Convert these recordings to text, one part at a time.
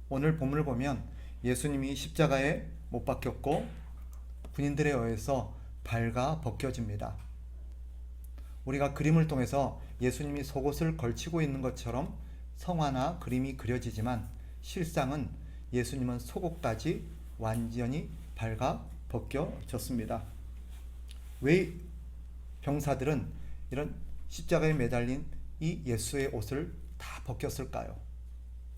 오늘 본문을 보면 예수님이 십자가에 못 박혔고 군인들에 의해서 발가 벗겨집니다. 우리가 그림을 통해서 예수님이 속옷을 걸치고 있는 것처럼 성화나 그림이 그려지지만 실상은 예수님은 속옷까지 완전히 발가 벗겨졌습니다. 왜 병사들은 이런 십자가에 매달린 이 예수의 옷을 다 벗겼을까요?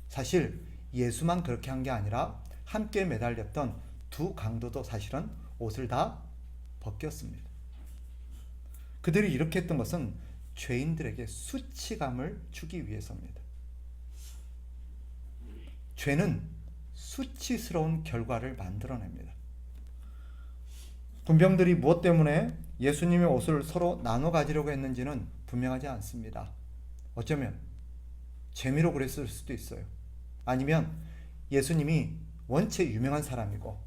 사실 예수만 그렇게 한 게 아니라 함께 매달렸던 두 강도도 사실은 옷을 다 벗겼습니다. 그들이 이렇게 했던 것은 죄인들에게 수치감을 주기 위해서입니다. 죄는 수치스러운 결과를 만들어냅니다. 군병들이 무엇 때문에 예수님의 옷을 서로 나눠 가지려고 했는지는 분명하지 않습니다. 어쩌면 재미로 그랬을 수도 있어요. 아니면 예수님이 원체 유명한 사람이고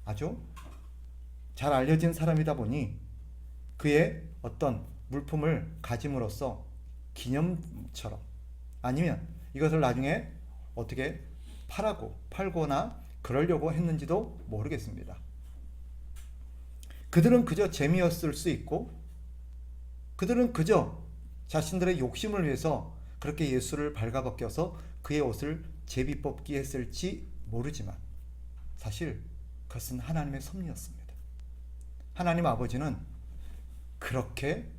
아주 잘 알려진 사람이다 보니 그의 어떤 물품을 가짐으로써 기념처럼, 아니면 이것을 나중에 어떻게 팔거나 그러려고 했는지도 모르겠습니다. 그들은 그저 재미였을 수 있고, 그들은 그저 자신들의 욕심을 위해서 그렇게 예수를 발가벗겨서 그의 옷을 제비 뽑기 했을지 모르지만 사실 그것은 하나님의 섭리였습니다. 하나님 아버지는 그렇게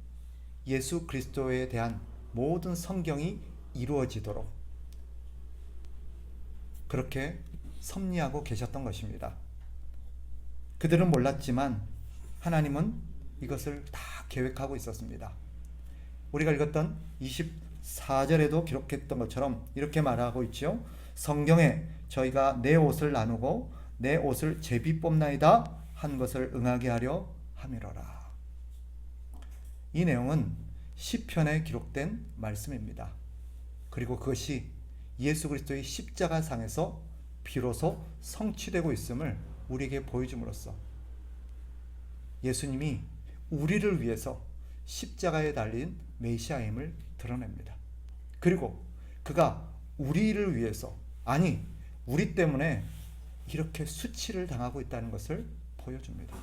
예수 그리스도에 대한 모든 성경이 이루어지도록 그렇게 섭리하고 계셨던 것입니다. 그들은 몰랐지만 하나님은 이것을 다 계획하고 있었습니다. 우리가 읽었던 24절에도 기록했던 것처럼 이렇게 말하고 있죠. 성경에 저희가 내 옷을 나누고 내 옷을 제비 뽑나이다 한 것을 응하게 하려 함이로라. 이 내용은 시편에 기록된 말씀입니다. 그리고 그것이 예수 그리스도의 십자가상에서 비로소 성취되고 있음을 우리에게 보여줌으로써 예수님이 우리를 위해서 십자가에 달린 메시아임을 드러냅니다. 그리고 그가 우리를 위해서, 아니 우리 때문에 이렇게 수치를 당하고 있다는 것을 보여줍니다.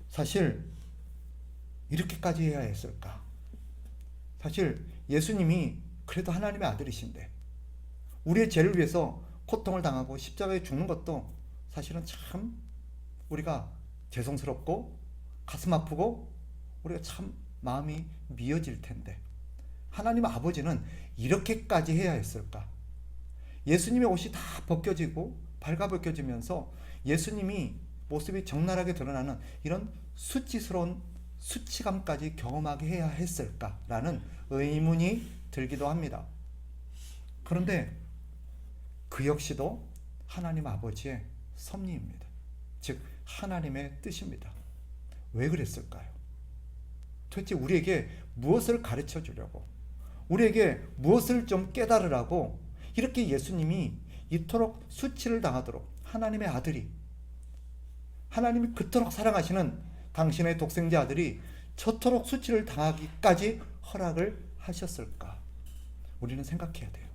사실 이렇게까지 해야 했을까? 사실 예수님이 그래도 하나님의 아들이신데 우리의 죄를 위해서 고통을 당하고 십자가에 죽는 것도 사실은 참 우리가 죄송스럽고 가슴 아프고 우리가 참 마음이 미어질 텐데 하나님 아버지는 이렇게까지 해야 했을까? 예수님의 옷이 다 벗겨지고 발가벗겨지면서 예수님이 모습이 적나라하게 드러나는 이런 수치스러운 수치감까지 경험하게 해야 했을까라는 의문이 들기도 합니다. 그런데 그 역시도 하나님 아버지의 섭리입니다. 즉 하나님의 뜻입니다. 왜 그랬을까요? 도대체 우리에게 무엇을 가르쳐 주려고, 우리에게 무엇을 좀 깨달으라고 이렇게 예수님이 이토록 수치를 당하도록, 하나님의 아들이, 하나님이 그토록 사랑하시는 당신의 독생자 아들이 저토록 수치를 당하기까지 허락을 하셨을까? 우리는 생각해야 돼요.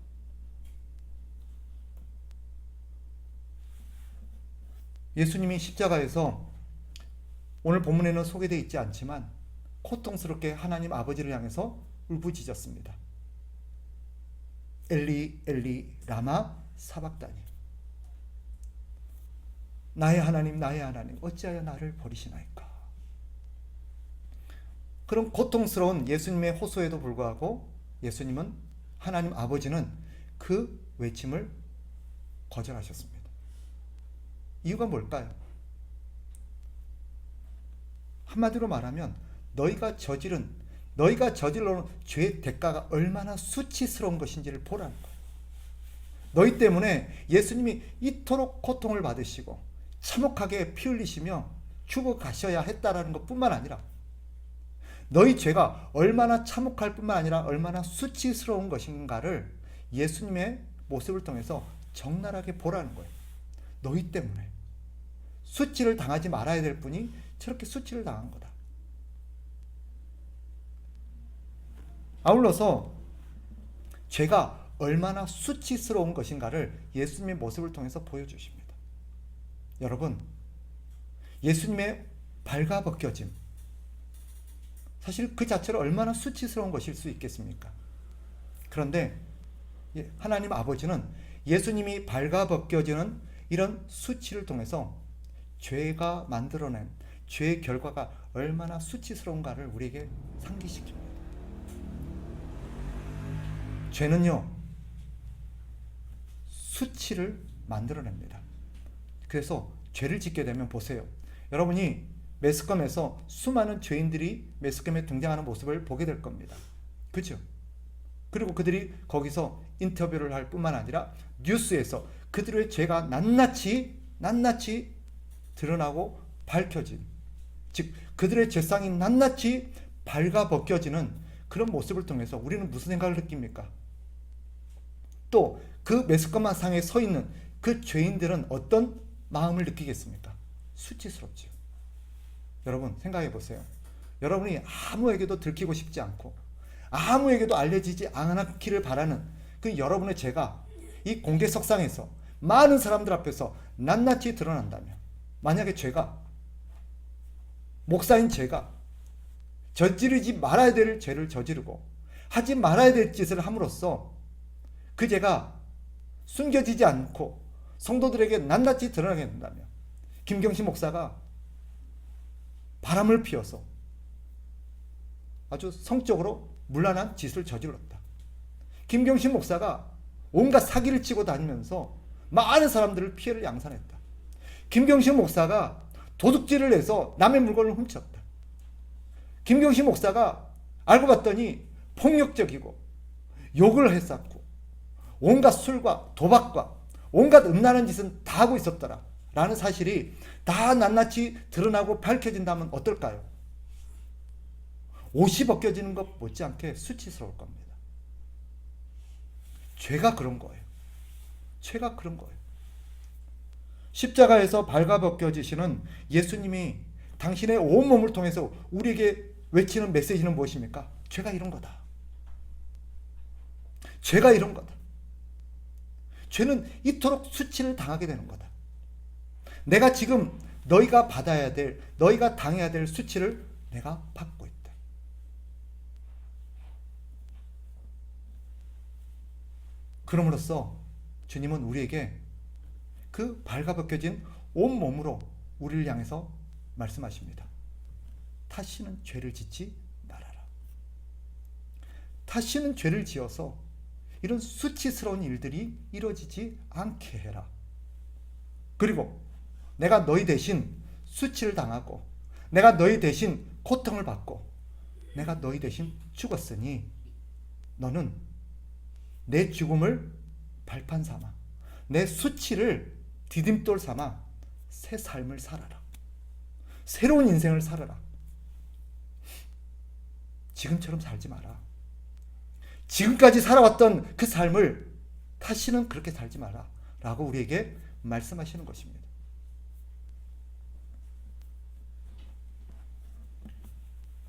예수님이 십자가에서 오늘 본문에는 소개되어 있지 않지만 고통스럽게 하나님 아버지를 향해서 울부짖었습니다. 엘리 엘리 라마 사박다니, 나의 하나님 어찌하여 나를 버리시나이까. 그런 고통스러운 예수님의 호소에도 불구하고 예수님은, 하나님 아버지는 그 외침을 거절하셨습니다. 이유가 뭘까요? 한마디로 말하면 너희가 저질러놓은 죄의 대가가 얼마나 수치스러운 것인지를 보라는 거예요. 너희 때문에 예수님이 이토록 고통을 받으시고 참혹하게 피 흘리시며 죽어가셔야 했다라는 것뿐만 아니라 너희 죄가 얼마나 참혹할 뿐만 아니라 얼마나 수치스러운 것인가를 예수님의 모습을 통해서 적나라하게 보라는 거예요. 너희 때문에 수치를 당하지 말아야 될 분이 저렇게 수치를 당한 거다. 아울러서 죄가 얼마나 수치스러운 것인가를 예수님의 모습을 통해서 보여주십니다. 여러분, 예수님의 발가벗겨짐, 사실 그 자체로 얼마나 수치스러운 것일 수 있겠습니까? 그런데 하나님 아버지는 예수님이 발가벗겨지는 이런 수치를 통해서 죄가 만들어낸 죄의 결과가 얼마나 수치스러운가를 우리에게 상기시킵니다. 죄는요, 수치를 만들어냅니다. 그래서 죄를 짓게 되면 보세요. 여러분이 매스컴에서 수많은 죄인들이 매스컴에 등장하는 모습을 보게 될 겁니다. 그죠? 그리고 그들이 거기서 인터뷰를 할 뿐만 아니라 뉴스에서 그들의 죄가 낱낱이 드러나고 밝혀진, 즉 그들의 죄상이 낱낱이 발가벗겨지는 그런 모습을 통해서 우리는 무슨 생각을 느낍니까? 또 그 매스컴 상에 서 있는 그 죄인들은 어떤 마음을 느끼겠습니까? 수치스럽지요. 여러분 생각해 보세요. 여러분이 아무에게도 들키고 싶지 않고 아무에게도 알려지지 않기를 바라는 그 여러분의 죄가 이 공개석상에서 많은 사람들 앞에서 낱낱이 드러난다면, 만약에 죄가, 목사인 제가 저지르지 말아야 될 죄를 저지르고 하지 말아야 될 짓을 함으로써 그 죄가 숨겨지지 않고 성도들에게 낱낱이 드러나게 된다면, 김경신 목사가 바람을 피워서 아주 성적으로 문란한 짓을 저질렀다. 김경신 목사가 온갖 사기를 치고 다니면서 많은 사람들을 피해를 양산했다. 김경신 목사가 도둑질을 해서 남의 물건을 훔쳤다. 김경신 목사가 알고 봤더니 폭력적이고 욕을 했었고 온갖 술과 도박과 온갖 음란한 짓은 다 하고 있었더라 라는 사실이 다 낱낱이 드러나고 밝혀진다면 어떨까요? 옷이 벗겨지는 것 못지않게 수치스러울 겁니다. 죄가 그런 거예요. 죄가 그런 거예요. 십자가에서 발가벗겨지시는 예수님이 당신의 온몸을 통해서 우리에게 외치는 메시지는 무엇입니까? 죄가 이런 거다. 죄가 이런 거다. 죄는 이토록 수치를 당하게 되는 거다. 내가 지금 너희가 받아야 될, 너희가 당해야 될 수치를 내가 받고 있다. 그럼으로써 주님은 우리에게 그 발가벗겨진 온몸으로 우리를 향해서 말씀하십니다. 다시는 죄를 짓지 말아라. 다시는 죄를 지어서 이런 수치스러운 일들이 이루어지지 않게 해라. 그리고 내가 너희 대신 수치를 당하고 내가 너희 대신 고통을 받고 내가 너희 대신 죽었으니 너는 내 죽음을 발판 삼아 내 수치를 디딤돌 삼아 새 삶을 살아라. 새로운 인생을 살아라. 지금처럼 살지 마라. 지금까지 살아왔던 그 삶을 다시는 그렇게 살지 마라 라고 우리에게 말씀하시는 것입니다.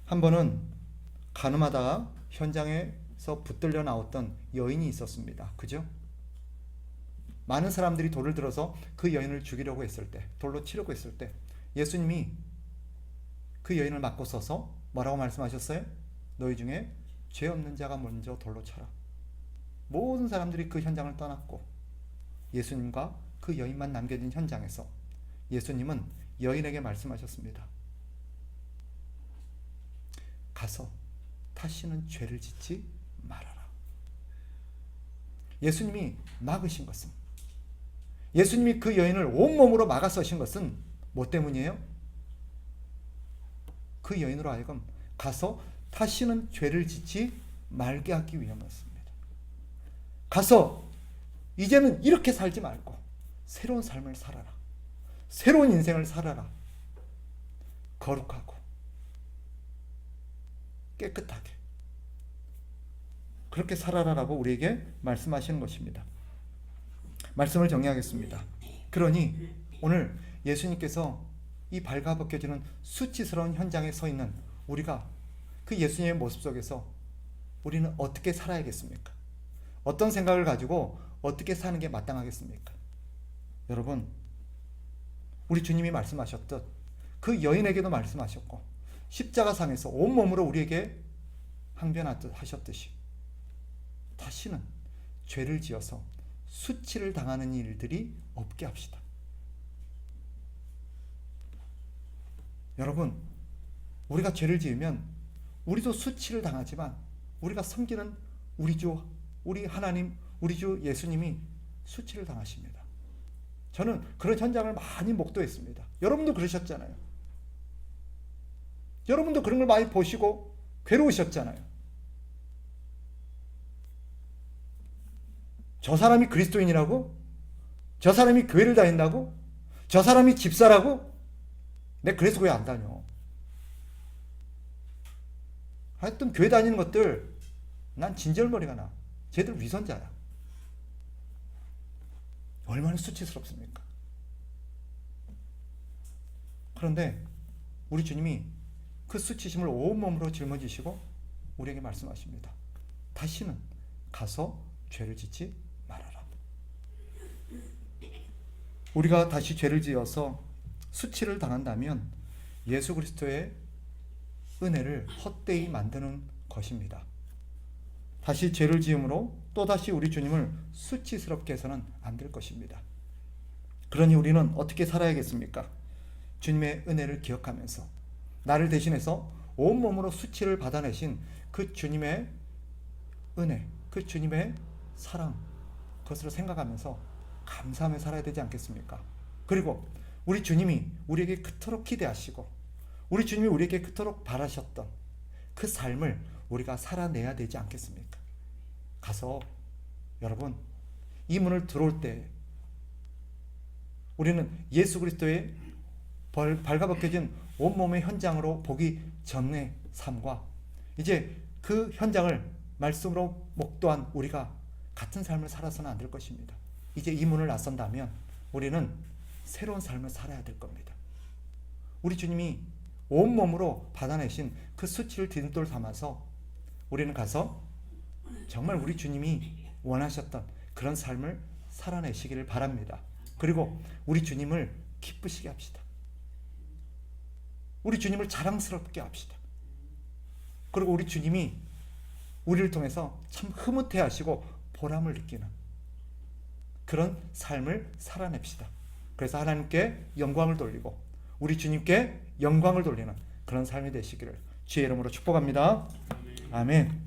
한 번은 가늠하다가 현장에서 붙들려 나왔던 여인이 있었습니다. 그죠? 많은 사람들이 돌을 들어서 그 여인을 죽이려고 했을 때, 돌로 치려고 했을 때 예수님이 그 여인을 맞고 서서 뭐라고 말씀하셨어요? 너희 중에 죄 없는 자가 먼저 돌로 쳐라. 모든 사람들이 그 현장을 떠났고 예수님과 그 여인만 남겨진 현장에서 예수님은 여인에게 말씀하셨습니다. 가서 다시는 죄를 짓지 말아라. 예수님이 막으신 것은, 예수님이 그 여인을 온몸으로 막아서신 것은 뭐 때문이에요? 그 여인으로 하여금 가서 다시는 죄를 짓지 말게 하기 위함이었습니다. 가서 이제는 이렇게 살지 말고 새로운 삶을 살아라. 새로운 인생을 살아라. 거룩하고 깨끗하게 그렇게 살아라라고 우리에게 말씀하시는 것입니다. 말씀을 정리하겠습니다. 그러니 오늘 예수님께서 이 발가벗겨지는 수치스러운 현장에 서 있는 우리가 그 예수님의 모습 속에서 우리는 어떻게 살아야겠습니까? 어떤 생각을 가지고 어떻게 사는 게 마땅하겠습니까? 여러분, 우리 주님이 말씀하셨듯 그 여인에게도 말씀하셨고 십자가상에서 온몸으로 우리에게 항변하셨듯이 다시는 죄를 지어서 수치를 당하는 일들이 없게 합시다. 여러분, 우리가 죄를 지으면 우리도 수치를 당하지만 우리가 섬기는 우리 주, 우리 하나님, 우리 주 예수님이 수치를 당하십니다. 저는 그런 현장을 많이 목도했습니다. 여러분도 그러셨잖아요. 여러분도 그런 걸 많이 보시고 괴로우셨잖아요. 저 사람이 그리스도인이라고? 저 사람이 교회를 다닌다고? 저 사람이 집사라고? 내가 그래서 교회 안 다녀. 하여튼 교회 다니는 것들 난 진절머리가 나. 쟤들 위선자야. 얼마나 수치스럽습니까? 그런데 우리 주님이 그 수치심을 온몸으로 짊어지시고 우리에게 말씀하십니다. 다시는 가서 죄를 짓지 말아라. 우리가 다시 죄를 지어서 수치를 당한다면 예수 그리스도의 은혜를 헛되이 만드는 것입니다. 다시 죄를 지음으로 또다시 우리 주님을 수치스럽게 해서는 안 될 것입니다. 그러니 우리는 어떻게 살아야겠습니까? 주님의 은혜를 기억하면서 나를 대신해서 온몸으로 수치를 받아내신 그 주님의 은혜, 그 주님의 사랑, 그것을 생각하면서 감사하며 살아야 되지 않겠습니까? 그리고 우리 주님이 우리에게 그토록 기대하시고 우리 주님이 우리에게 그토록 바라셨던 그 삶을 우리가 살아내야 되지 않겠습니까? 가서 여러분, 이 문을 들어올 때 우리는 예수 그리스도의 발가벗겨진 온몸의 현장으로 보기 전의 삶과 이제 그 현장을 말씀으로 목도한 우리가 같은 삶을 살아서는 안 될 것입니다. 이제 이 문을 나선다면 우리는 새로운 삶을 살아야 될 겁니다. 우리 주님이 온몸으로 받아내신 그 수치를 디딤돌 삼아서 우리는 가서 정말 우리 주님이 원하셨던 그런 삶을 살아내시기를 바랍니다. 그리고 우리 주님을 기쁘시게 합시다. 우리 주님을 자랑스럽게 합시다. 그리고 우리 주님이 우리를 통해서 참 흐뭇해 하시고 보람을 느끼는 그런 삶을 살아냅시다. 그래서 하나님께 영광을 돌리고 우리 주님께 영광을 돌리는 그런 삶이 되시기를 주의 이름으로 축복합니다. 아멘.